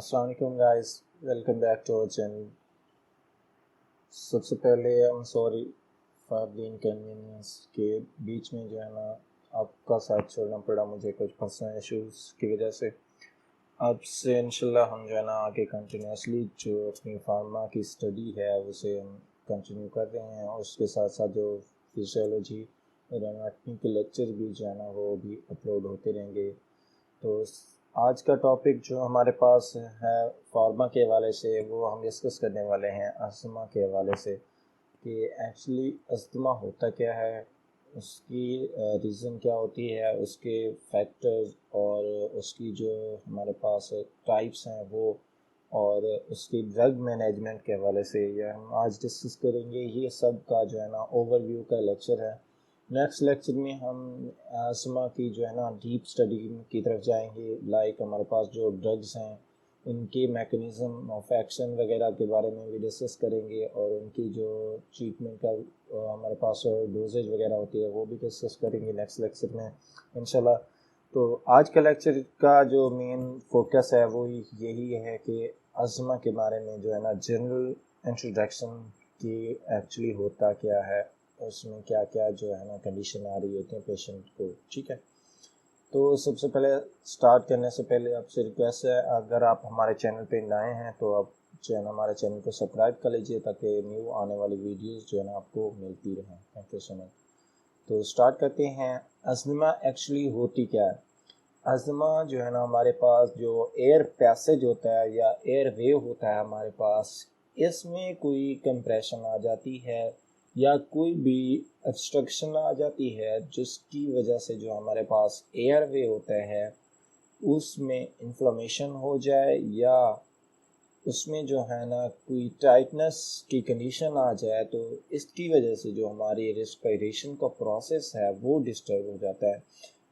अस्सलाम वालेकुम guys, welcome back to our channel. सबसे पहले I am sorry for the inconvenience के बीच में जो है ना आपका साथ छोड़ना पड़ा मुझे कुछ पर्सनल इश्यूज़ की वजह से। अब से इंशाल्लाह हम जो है ना आगे कंटिन्यूसली जो अपनी फार्मा की स्टडी है उसे हम कंटिन्यू कर रहे हैं और उसके साथ साथ जो फिजियोलॉजी और एनाटॉमी के लेक्चर भी जो है ना वो भी अपलोड होते रहेंगे। तो आज का टॉपिक जो हमारे पास है फार्मा के हवाले से वो हम डिस्कस करने वाले हैं अस्थमा के हवाले से कि एक्चुअली अस्थमा होता क्या है, उसकी रीज़न क्या होती है, उसके फैक्टर्स और उसकी जो हमारे पास टाइप्स हैं वो और उसकी ड्रग मैनेजमेंट के हवाले से ये हम आज डिस्कस करेंगे। ये सब का जो है ना ओवरव्यू का लेक्चर है। नेक्स्ट लेक्चर में हम अस्थमा की जो है ना डीप स्टडी की तरफ जाएंगे। लाइक हमारे पास जो ड्रग्स हैं उनके मैकेनिज़्म ऑफ एक्शन वगैरह के बारे में भी डिस्कस करेंगे और उनकी जो ट्रीटमेंट का हमारे पास डोजेज वगैरह होती है वो भी डिस्कस करेंगे नेक्स्ट लेक्चर में इंशाल्लाह। तो आज का लेक्चर का जो मेन फोकस है वो यही है कि अस्थमा के बारे में जो है ना जनरल इंट्रोडक्शन की एक्चुअली होता क्या है, उसमें क्या क्या जो है ना कंडीशन आ रही होती है पेशेंट को। ठीक है, तो सबसे पहले स्टार्ट करने से पहले आपसे रिक्वेस्ट है, अगर आप हमारे चैनल पे नए हैं तो आप हमारे चैनल को सब्सक्राइब कर लीजिए ताकि न्यू आने वाली वीडियोस जो है ना आपको मिलती रहें। Thank you so much. तो स्टार्ट करते हैं। अस्थमा एक्चुअली होती क्या है? अस्थमा जो है ना हमारे पास जो एयर पैसेज होता है या एयर वे होता है हमारे पास, इसमें कोई कंप्रेशन आ जाती है या कोई भी ऑब्स्ट्रक्शन आ जाती है जिसकी वजह से जो हमारे पास एयर वे होता है उसमें इन्फ्लेमेशन हो जाए या उसमें जो है ना कोई टाइटनेस की कंडीशन आ जाए, तो इसकी वजह से जो हमारी रेस्पिरेशन का प्रोसेस है वो डिस्टर्ब हो जाता है।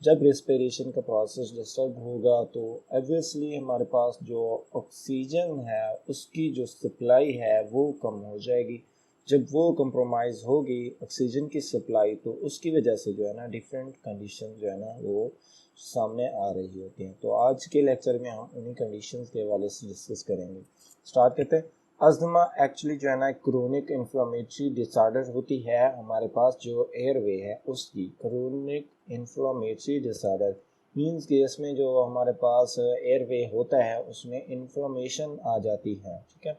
जब रेस्पिरेशन का प्रोसेस डिस्टर्ब होगा तो ऑब्वियसली हमारे पास जो ऑक्सीजन है उसकी जो सप्लाई है वो कम हो जाएगी। जब वो कंप्रोमाइज़ होगी ऑक्सीजन की सप्लाई तो उसकी वजह से जो है ना डिफरेंट कंडीशन जो है ना वो सामने आ रही होती हैं। तो आज के लेक्चर में हम उन्हीं कंडीशंस के हवाले से डिस्कस करेंगे। स्टार्ट करते हैं। अस्थमा एक्चुअली जो है ना क्रोनिक इन्फ्लेमेटरी डिसऑर्डर होती है हमारे पास जो एयरवे है उसकी। क्रोनिक इन्फ्लेमेटरी डिसऑर्डर मींस कि इसमें जो हमारे पास एयरवे होता है उसमें इन्फ्लेमेशन आ जाती है। ठीक है,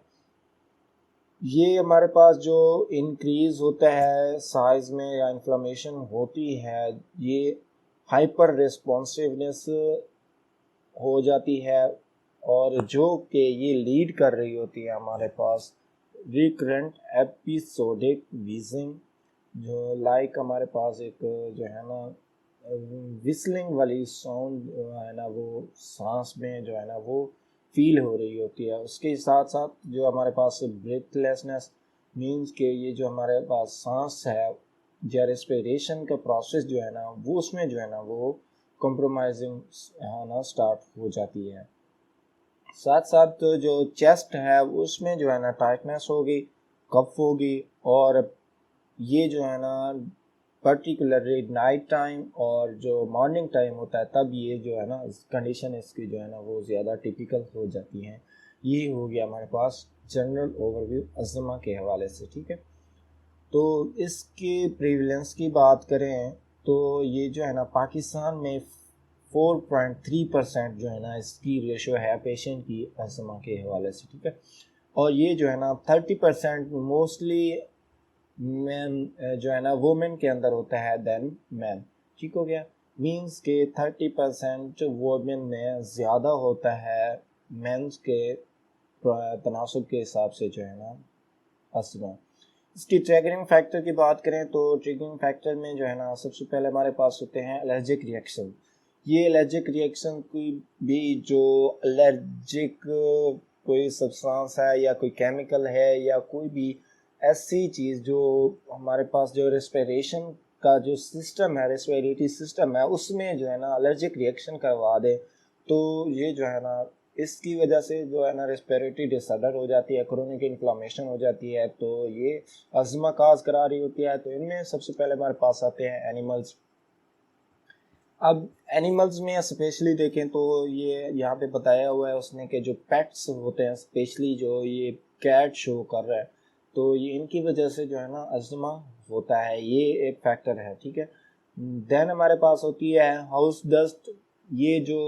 ये हमारे पास जो इंक्रीज होता है साइज में या इन्फ्लेमेशन होती है ये हाइपर रिस्पॉन्सिवनेस हो जाती है और जो कि ये लीड कर रही होती है हमारे पास रिकरेंट एपिसोडिक वीजिंग, जो लाइक हमारे पास एक जो है ना विस्लिंग वाली साउंड है ना वो सांस में जो है ना वो फील हो रही होती है। उसके साथ साथ जो हमारे पास ब्रेथलेसनेस मीन्स के ये जो हमारे पास सांस है या रेस्पिरेशन का प्रोसेस जो है ना वो उसमें जो है ना वो कॉम्प्रोमाइजिंग होना स्टार्ट हो जाती है। साथ साथ जो चेस्ट है उसमें जो है ना टाइटनेस होगी, कफ होगी और ये जो है ना पर्टिकुलरली नाइट टाइम और जो मॉर्निंग टाइम होता है तब ये जो है ना कंडीशन इसकी जो है ना वो ज़्यादा टिपिकल हो जाती हैं। ये हो गया हमारे पास जनरल ओवरव्यू अस्थमा के हवाले से। ठीक है, तो इसके प्रीवलेंस की बात करें तो ये जो है ना पाकिस्तान में 4.3% जो है ना इसकी रेशो है पेशेंट की अस्थमा के हवाले से। ठीक है, और ये जो है ना 30% मोस्टली मैन जो है ना वुमेन के अंदर होता है देन मैन। ठीक हो गया, मींस के 30% वुमेन में ज़्यादा होता है मेंस के तनासुब के हिसाब से जो है ना अस्थमा। इसकी ट्रिगरिंग फैक्टर की बात करें तो ट्रिगरिंग फैक्टर में जो है ना सबसे पहले हमारे पास होते हैं एलर्जिक रिएक्शन। ये एलर्जिक रिएक्शन कोई भी जो एलर्जिक कोई सब्सटेंस है या कोई केमिकल है या कोई भी ऐसी चीज़ जो हमारे पास जो रेस्पिरेशन का जो सिस्टम है, रेस्पिरेटरी सिस्टम है, उसमें जो है ना एलर्जिक रिएक्शन करवा दे तो ये जो है ना इसकी वजह से जो है ना रेस्पिरेटरी डिसऑर्डर हो जाती है, क्रोनिक इन्फ्लेमेशन हो जाती है, तो ये अस्थमा काज करा रही होती है। तो इनमें सबसे पहले हमारे पास आते हैं एनिमल्स। अब एनिमल्स में स्पेशली देखें तो ये यहाँ पे बताया हुआ है उसने कि जो पेट्स होते हैं, स्पेशली जो ये कैट शो कर रहा है, तो ये इनकी वजह से जो है ना अस्थमा होता है, ये एक फैक्टर है, ठीक है। देन हमारे पास होती है हाउस डस्ट। ये जो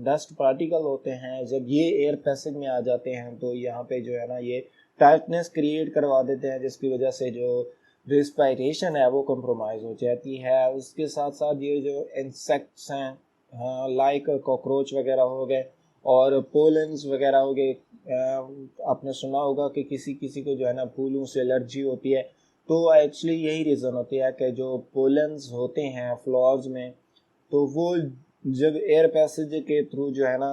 डस्ट पार्टिकल होते हैं, जब ये एयर पैसेज में आ जाते हैं तो यहाँ पे जो है ना ये टाइटनेस क्रिएट करवा देते हैं, जिसकी वजह से जो रिस्पायरेशन है वो कंप्रोमाइज़ हो जाती है। उसके साथ साथ ये जो इंसेक्ट्स हैं, हाँ, लाइक कॉकरोच वगैरह हो गए और पोलन्स वगैरह हो गए। आपने सुना होगा कि किसी किसी को जो है ना फूलों से एलर्जी होती है, तो एक्चुअली यही रीज़न होती है कि जो पोलन्स होते हैं फ्लावर्स में, तो वो जब एयर पैसेज के थ्रू जो है ना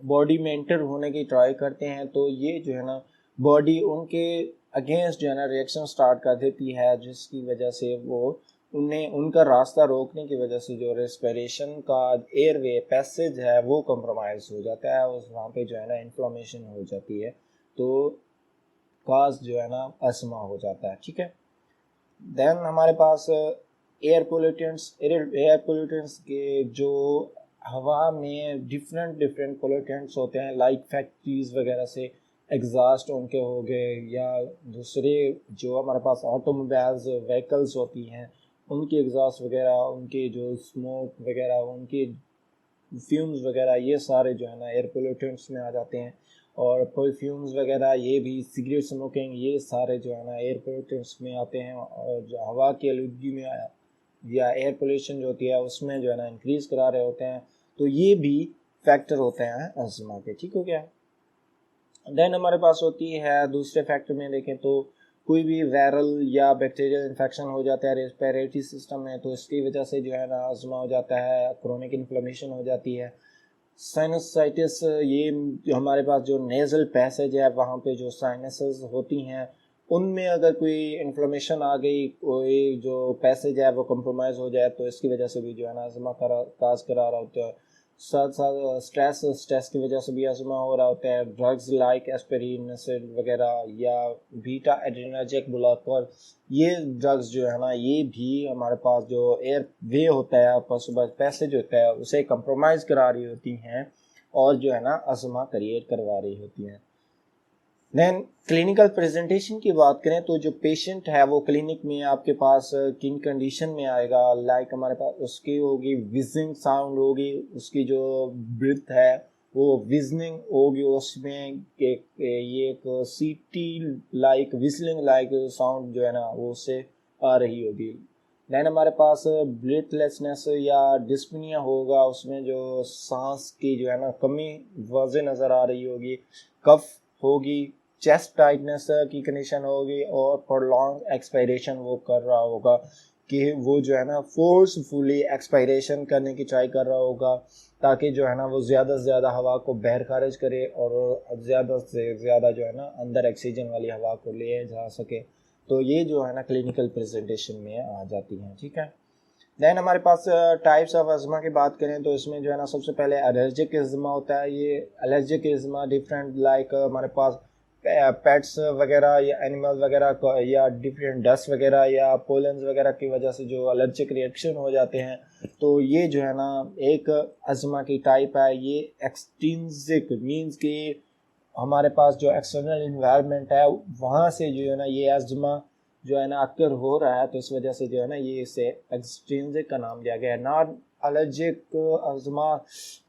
बॉडी में एंटर होने की ट्राई करते हैं, तो ये जो है ना बॉडी उनके अगेंस्ट जो है ना रिएक्शन स्टार्ट कर देती है, जिसकी वजह से वो उन्हें उनका रास्ता रोकने की वजह से जो रेस्पिरेशन का एयरवे पैसेज है वो कंप्रोमाइज हो जाता है, उस वहाँ पे जो है ना इन्फ्लामेशन हो जाती है, तो काज जो है ना अस्थमा हो जाता है, ठीक है। देन हमारे पास एयर पोल्यूटेंट्स के जो हवा में डिफरेंट डिफरेंट पोल्यूटेंट्स होते हैं, लाइक फैक्ट्रीज वगैरह से एग्जॉस्ट उनके हो गए, या दूसरे जो हमारे पास ऑटोमोबाइल्स व्हीकल्स होती हैं उनकी एग्जॉस्ट वगैरह, उनके जो स्मोक वगैरह, उनके फ्यूम्स वगैरह, ये सारे जो है ना एयर पोल्यूटेंट्स में आ जाते हैं। और परफ्यूम्स वगैरह, ये भी सिगरेट स्मोकिंग, ये सारे जो है ना एयर पोल्यूटेंट्स में आते हैं, और जो हवा की आलूदगी में या एयर पोल्यूशन जो होती है उसमें जो है ना इंक्रीज करा रहे होते हैं, तो ये भी फैक्टर होते हैं अस्थमा के, ठीक हो गया। देन हमारे पास होती है दूसरे फैक्टर में देखें तो कोई भी वायरल या बैक्टीरियल इन्फेक्शन हो जाता है रेस्पिरेटरी सिस्टम में, तो इसकी वजह से जो है ना अस्थमा हो जाता है, क्रोनिक इन्फ्लेमेशन हो जाती है। साइनसाइटिस, ये जो हमारे पास जो नेजल पैसेज है वहाँ पे जो साइनसेस होती हैं, उनमें अगर कोई इन्फ्लेमेशन आ गई, कोई जो पैसेज है वो कंप्रोमाइज़ हो जाए, तो इसकी वजह से भी जो है ना अस्थमा काज करा रहा होता है। साथ साथ स्ट्रेस की वजह से भी अस्थमा हो रहा होता है। ड्रग्स लाइक एस्पिरिन वगैरह या बीटा एड्रेनर्जिक ब्लॉकर, ये ड्रग्स जो है ना ये भी हमारे पास जो एयर वे होता है, पैसेज होता है, उसे कंप्रोमाइज़ करा रही होती हैं और जो है ना अस्थमा क्रिएट करवा रही होती हैं। देन क्लिनिकल प्रेजेंटेशन की बात करें तो जो पेशेंट है वो क्लिनिक में आपके पास किन कंडीशन में आएगा, लाइक हमारे पास उसकी होगी विजनिंग साउंड होगी, उसकी जो ब्रीथ है वो विजनिंग होगी, उसमें ये एक सीटी लाइक विजलिंग लाइक साउंड जो है ना वो उससे आ रही होगी। देन हमारे पास ब्रीथलेसनेस या डिस्पनिया होगा, उसमें जो सांस की जो है ना कमी वाज़े नज़र आ रही होगी। कफ होगी, चेस्ट टाइटनेस की कंडीशन होगी, और प्रोलॉन्ग एक्सपायरेशन वो कर रहा होगा कि वो जो है ना फोर्सफुली एक्सपायरेशन करने की ट्राई कर रहा होगा, ताकि जो है ना वो ज़्यादा से ज़्यादा हवा को बाहर खारिज करे और ज़्यादा से ज़्यादा जो है ना अंदर ऑक्सीजन वाली हवा को ले जा सके। तो ये जो है ना क्लिनिकल प्रेजेंटेशन में आ जाती हैं, ठीक है। देन हमारे पास टाइप्स ऑफ अस्थमा की बात करें तो इसमें जो है ना सबसे पहले एलर्जिक अस्थमा होता है। ये एलर्जिक अस्थमा डिफरेंट लाइक हमारे पास पेट्स वगैरह या एनिमल वगैरह या डिफरेंट डस्ट वगैरह या पोलन्स वगैरह की वजह से जो एलर्जिक रिएक्शन हो जाते हैं, तो ये जो है ना एक अस्थमा की टाइप है। ये एक्सट्रिंसिक मींस कि हमारे पास जो एक्सटर्नल इन्वायरमेंट है वहाँ से जो है ना ये अस्थमा जो है ना अक्कर हो रहा है, तो इस वजह से जो है ना ये इसे एक्सट्रिंसिक का नाम दिया गया है। नॉन एलर्जिक अस्थमा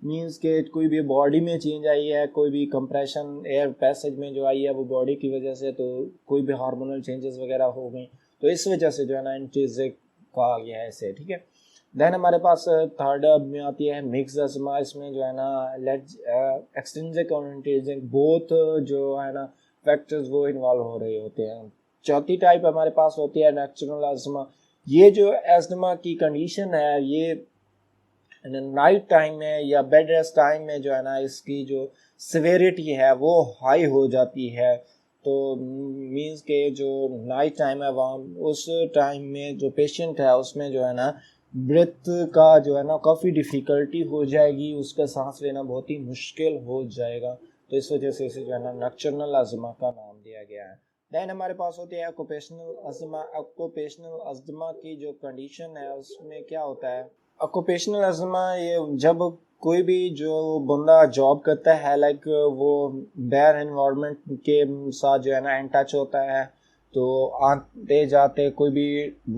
मींस के कोई भी बॉडी में चेंज आई है, कोई भी कंप्रेशन एयर पैसेज में जो आई है वो बॉडी की वजह से, तो कोई भी हार्मोनल चेंजेस वगैरह हो गई, तो इस वजह से जो है ना इंट्रिंसिक कहा गया है इसे, ठीक है। देन हमारे पास थर्ड में आती है मिक्स अस्थमा। इसमें जो है ना एक्सट्रिंसिक और इंट्रिंसिक बोथ जो है ना फैक्टर्स वो इन्वॉल्व हो रहे होते हैं। चौथी टाइप हमारे पास होती है नॉक्टर्नल अस्थमा। ये जो अस्थमा की कंडीशन है ये नाइट टाइम में या बेड रेस्ट टाइम में जो है ना इसकी जो सिवेरिटी है वो हाई हो जाती है। तो मींस के जो नाइट टाइम है वहाँ उस टाइम में जो पेशेंट है उसमें जो है ना ब्रेथ का जो है ना काफ़ी डिफ़िकल्टी हो जाएगी, उसका सांस लेना बहुत ही मुश्किल हो जाएगा, तो इस वजह से इसे जो है ना नॉक्टर्नल अस्थमा का नाम दिया गया है। देन हमारे पास होती है ऑक्यूपेशनल अस्थमा। ऑक्यूपेशनल अस्थमा की जो कंडीशन है उसमें क्या होता है ऑक्यूपेशनल अस्थमा, ये जब कोई भी जो बंदा जॉब करता है, लाइक वो बेयर एनवायरनमेंट के साथ जो है ना इन टच होता है, तो आते जाते कोई भी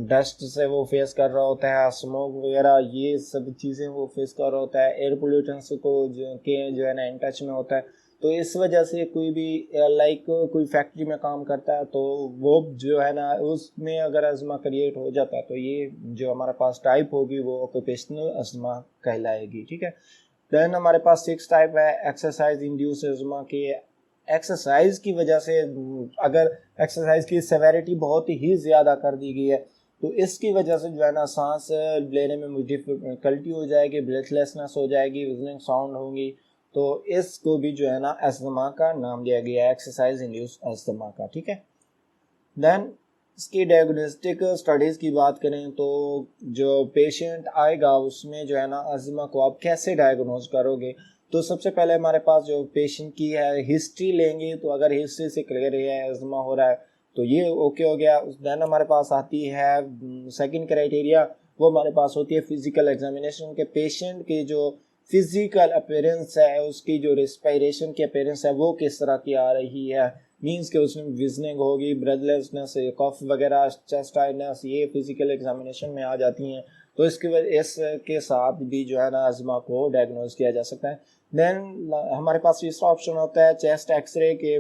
डस्ट से वो फेस कर रहा होता है, स्मोक वगैरह ये सब चीज़ें वो फेस कर रहा होता है, एयर पोल्यूटेंस को जो है ना इन टच में होता है। तो इस वजह से कोई भी लाइक कोई फैक्ट्री में काम करता है तो वो जो है ना उसमें अगर अस्थमा क्रिएट हो जाता है तो ये जो हमारे पास टाइप होगी वो ऑक्यूपेशनल अस्थमा कहलाएगी। ठीक है। देन हमारे पास 6 टाइप है एक्सरसाइज इंड्यूस अस्थमा की। एक्सरसाइज की वजह से अगर एक्सरसाइज की सेवेरिटी बहुत ही ज़्यादा कर दी गई है तो इसकी वजह से जो है ना सांस लेने में डिफिकल्टी हो जाएगी, ब्रेथलेसनेस हो जाएगी, विजनिंग साउंड होंगी। तो इसको भी जो है ना अस्थमा का नाम दिया गया है, एक्सरसाइज इंड्यूस अस्थमा का। ठीक है। देन इसकी डायग्नोस्टिक स्टडीज़ की बात करें तो जो पेशेंट आएगा उसमें जो है ना अस्थमा को आप कैसे डायग्नोज करोगे, तो सबसे पहले हमारे पास जो पेशेंट की है हिस्ट्री लेंगे, तो अगर हिस्ट्री से क्लियर है अस्थमा हो रहा है तो ये ओके हो गया। देन हमारे पास आती है सेकंड क्राइटेरिया, वो हमारे पास होती है फिजिकल एग्जामिनेशन के पेशेंट की जो फिजिकल अपीयरेंस है, उसकी जो रेस्पिरेशन की अपीयरेंस है वो किस तरह की आ रही है, मीन्स के उसमें विजनिंग होगी, ब्रेथलेसनेस, कफ वगैरह, चेस्ट टाइटनेस, ये फिजिकल एग्जामिनेशन में आ जाती हैं। तो इसकी वजह इसके साथ भी जो है ना अस्थमा को डायग्नोज किया जा सकता है। देन हमारे पास तीसरा ऑप्शन होता है चेस्ट एक्सरे के।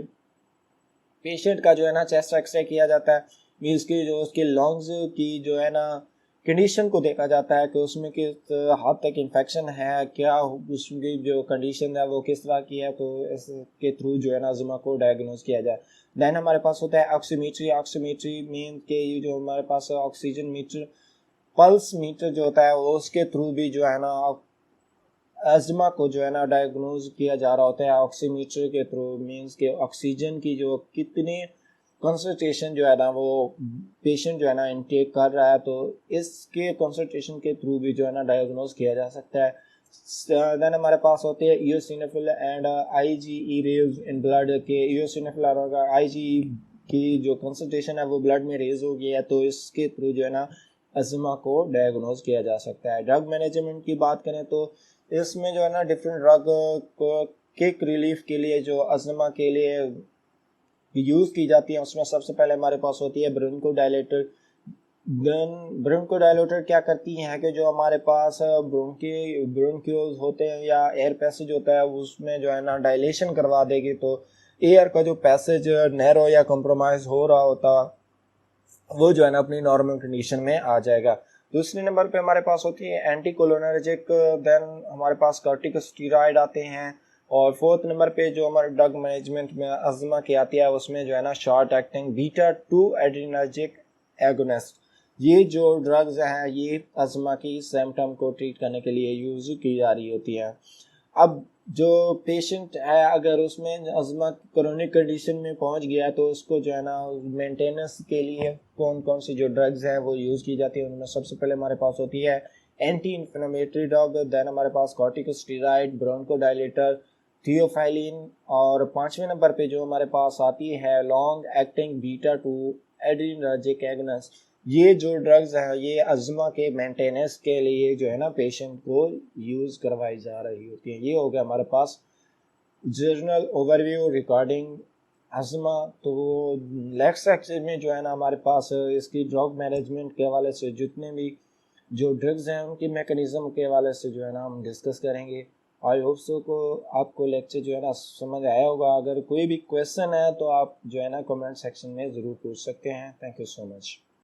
पेशेंट का जो है ना चेस्ट एक्सरे किया जाता है, मीन्स की जो उसके लंग्स की जो है ना कंडीशन को देखा जाता है कि उसमें किस हद तक इन्फेक्शन है, क्या उसकी जो कंडीशन है वो किस तरह की है, तो इसके थ्रू जो है ना अस्थमा को डायग्नोज किया जाए। देन हमारे पास होता है ऑक्सीमीट्री। ऑक्सीमीट्री मीन के ये जो हमारे पास ऑक्सीजन मीटर, पल्स मीटर जो होता है वो उसके थ्रू भी जो है ना अस्थमा को जो है ना डायग्नोज किया जा रहा होता है ऑक्सीमीटर के थ्रू, मीन्स के ऑक्सीजन की जो कितनी कंसंट्रेशन जो है ना वो पेशेंट जो है ना इनटेक कर रहा है, तो इसके कंसंट्रेशन के थ्रू भी जो है ना डायग्नोज किया जा सकता है। देन हमारे पास होते हैं eosinophil and IgE raise in blood के। ईओसिनोफिल और आईजीई की जो कंसंट्रेशन है वो ब्लड में रेज हो गई है, तो इसके थ्रू जो है ना अस्थमा को डायग्नोज किया जा सकता है। ड्रग मैनेजमेंट की बात करें तो इसमें जो है ना डिफरेंट ड्रग को किक रिलीफ के लिए जो अस्थमा के लिए यूज़ की जाती है उसमें सबसे पहले हमारे पास होती है ब्रोंकोडायलेटर। देन ब्रोंकोडायलेटर क्या करती हैं कि जो हमारे पास ब्रोंक्यूल्स होते हैं या एयर पैसेज होता है उसमें जो है ना डायलेशन करवा देगी, तो एयर का जो पैसेज नैरो या कॉम्प्रोमाइज हो रहा होता वो जो है ना अपनी नॉर्मल कंडीशन में आ जाएगा। दूसरे नंबर पे हमारे पास होती है एंटीकोलिनर्जिक। देन हमारे पास कॉर्टिकोस्टेरॉइड आते हैं। और फोर्थ नंबर पे जो हमारे ड्रग मैनेजमेंट में अस्थमा की आती है उसमें जो है ना short acting beta 2 adrenergic agonist. ये जो ड्रग्स हैं ये अस्थमा की सिम्टम को ट्रीट करने के लिए यूज की जा रही होती हैं। अब जो पेशेंट है अगर उसमें अस्थमा क्रोनिक कंडीशन में पहुंच गया तो उसको जो है ना मेंटेनेंस के लिए कौन कौन सी जो ड्रग्स हैं वो यूज़ की जाती है, उनमें सबसे पहले हमारे पास होती है एंटी इन्फ्लेमेटरी ड्रग। देन हमारे पास कॉर्टिकोस्टेरॉइड, ब्रोंकोडायलेटर, थियोफाइलिन। और पांचवें नंबर पे जो हमारे पास आती है long acting beta 2 adrenergic agonist. ये जो ड्रग्स हैं ये अस्थमा के मेंटेनेंस के लिए जो है ना पेशेंट को यूज़ करवाई जा रही होती है। ये हो गया हमारे पास जर्नल ओवरव्यू रिगार्डिंग अस्थमा। तो नेक्स्ट सेक्शन में जो है ना हमारे पास इसकी ड्रग मैनेजमेंट के हवाले से जितने भी जो ड्रग्स हैं उनकी मैकेनिज्म के हवाले से जो है ना हम डिस्कस करेंगे। आई होप सो को आपको लेक्चर जो है ना समझ आया होगा। अगर कोई भी क्वेश्चन है तो आप जो है ना कमेंट सेक्शन में ज़रूर पूछ सकते हैं। Thank you so much.